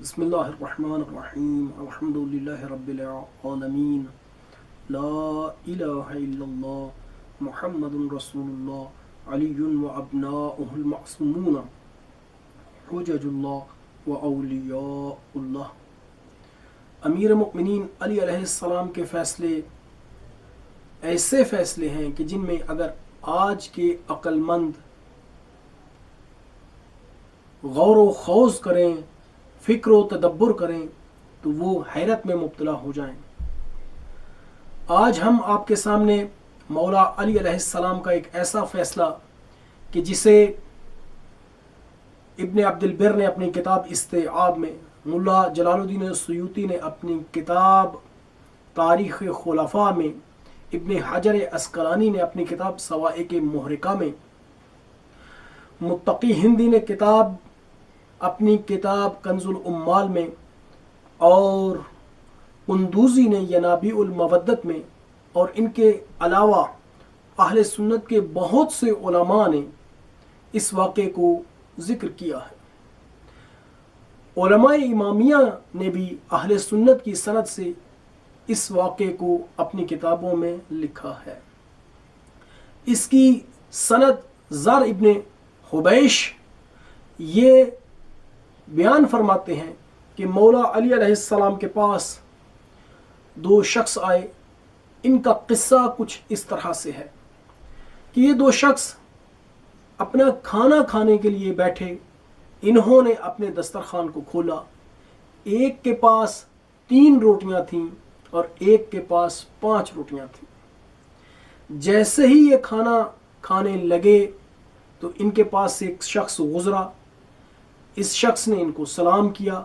بسم اللہ الرحمن الرحیم الحمدللہ رب العالمین لا الہ الا اللہ محمد رسول اللہ علی و ابناؤہ المعصومون حجج اللہ و اولیاء اللہ۔ امیر مؤمنین علی علیہ السلام کے فیصلے ایسے فیصلے ہیں کہ جن میں اگر آج کے عقل مند غور و خوض کریں، فکر و تدبر کریں تو وہ حیرت میں مبتلا ہو جائیں۔ آج ہم آپ کے سامنے مولا علی علیہ السلام کا ایک ایسا فیصلہ کہ جسے ابن عبد البر نے اپنی کتاب استیعاب میں، ملا جلال الدین السیوطی نے اپنی کتاب تاریخ خلفاء میں، ابن حجر عسقلانی نے اپنی کتاب سوائق محرقہ میں، متقی ہندی نے اپنی کتاب کنز العمال میں، اور قندوزی نے ینابیع المودت میں، اور ان کے علاوہ اہل سنت کے بہت سے علماء نے اس واقعے کو ذکر کیا ہے۔ علماء امامیہ نے بھی اہل سنت کی سند سے اس واقعے کو اپنی کتابوں میں لکھا ہے۔ اس کی سند زر ابن حبیش یہ بیان فرماتے ہیں کہ مولا علی علیہ السلام کے پاس دو شخص آئے۔ ان کا قصہ کچھ اس طرح سے ہے کہ یہ دو شخص اپنا کھانا کھانے کے لیے بیٹھے۔ انہوں نے اپنے دسترخوان کو کھولا۔ ایک کے پاس 3 روٹیاں تھیں اور ایک کے پاس 5 روٹیاں تھیں۔ جیسے ہی یہ کھانا کھانے لگے تو ان کے پاس سے ایک شخص گزرا۔ اس شخص نے ان کو سلام کیا۔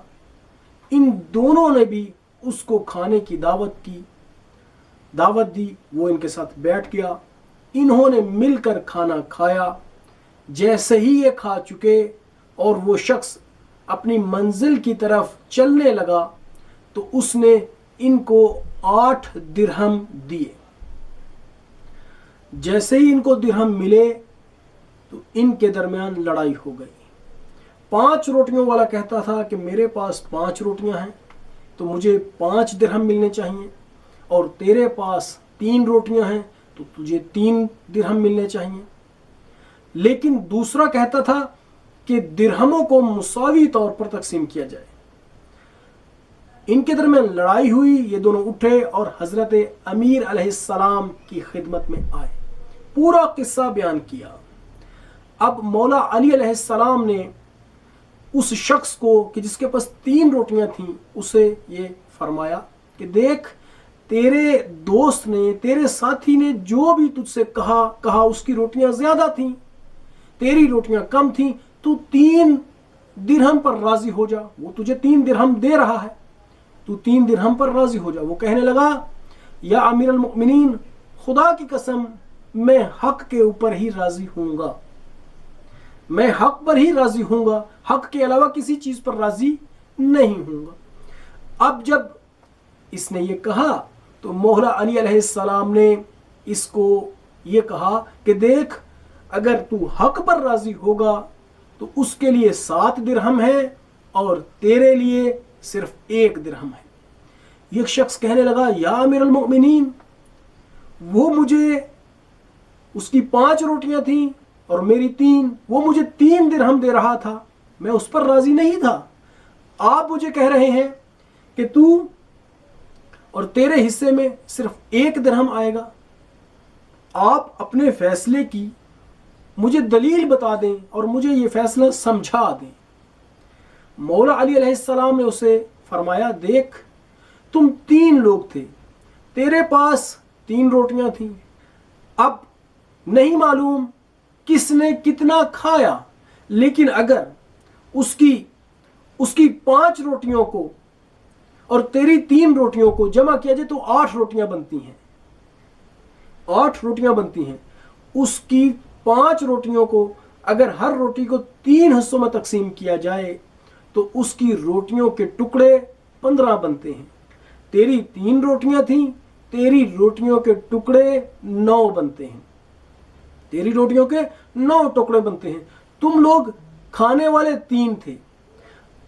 ان دونوں نے بھی اس کو کھانے کی دعوت دی۔ وہ ان کے ساتھ بیٹھ گیا۔ انہوں نے مل کر کھانا کھایا۔ جیسے ہی یہ کھا چکے اور وہ شخص اپنی منزل کی طرف چلنے لگا تو اس نے ان کو 8 درہم دیے۔ جیسے ہی ان کو درہم ملے تو ان کے درمیان لڑائی ہو گئی۔ 5 روٹیوں والا کہتا تھا کہ میرے پاس 5 روٹیاں ہیں تو مجھے 5 درہم ملنے چاہیے، اور تیرے پاس 3 روٹیاں ہیں تو تجھے 3 درہم ملنے چاہیے۔ لیکن دوسرا کہتا تھا کہ درہموں کو مساوی طور پر تقسیم کیا جائے۔ ان کے درمیان لڑائی ہوئی۔ یہ دونوں اٹھے اور حضرت امیر علیہ السلام کی خدمت میں آئے، پورا قصہ بیان کیا۔ اب مولا علی علیہ السلام نے اس شخص کو کہ جس کے پاس 3 روٹیاں تھیں اسے یہ فرمایا کہ دیکھ، تیرے دوست نے، تیرے ساتھی نے جو بھی تجھ سے کہا اس کی روٹیاں زیادہ تھیں، تیری روٹیاں کم تھیں، تو 3 درہم پر راضی ہو جا۔ وہ تجھے 3 درہم دے رہا ہے، تو 3 درہم پر راضی ہو جا۔ وہ کہنے لگا، یا امیر المؤمنین، خدا کی قسم میں حق کے اوپر ہی راضی ہوں گا، میں حق پر ہی راضی ہوں گا، حق کے علاوہ کسی چیز پر راضی نہیں ہوں گا۔ اب جب اس نے یہ کہا تو مولا علی علیہ السلام نے اس کو یہ کہا کہ دیکھ، اگر تو حق پر راضی ہوگا تو اس کے لیے 7 درہم ہے اور تیرے لیے صرف 1 درہم ہے۔ یہ شخص کہنے لگا، یا امیر المؤمنین، وہ مجھے، اس کی 5 روٹیاں تھیں اور میری 3، وہ مجھے 3 درہم دے رہا تھا، میں اس پر راضی نہیں تھا۔ آپ مجھے کہہ رہے ہیں کہ تو اور تیرے حصے میں صرف 1 درہم آئے گا۔ آپ اپنے فیصلے کی مجھے دلیل بتا دیں اور مجھے یہ فیصلہ سمجھا دیں۔ مولا علی علیہ السلام نے اسے فرمایا، دیکھ، تم 3 لوگ تھے، تیرے پاس 3 روٹیاں تھیں۔ اب نہیں معلوم کس نے کتنا کھایا، لیکن اگر اس کی 5 روٹیوں کو اور تیری 3 روٹیوں کو جمع کیا جائے تو 8 روٹیاں بنتی ہیں۔ 8 روٹیاں بنتی ہیں۔ اس کی 5 روٹیوں کو اگر ہر روٹی کو 3 حصوں میں تقسیم کیا جائے تو اس کی روٹیوں کے ٹکڑے 15 بنتے ہیں۔ تیری 3 روٹیاں تھیں، تیری روٹیوں کے ٹکڑے 9 بنتے ہیں۔ تیری روٹیوں کے 9 ٹکڑے بنتے ہیں۔ تم لوگ کھانے والے 3 تھے۔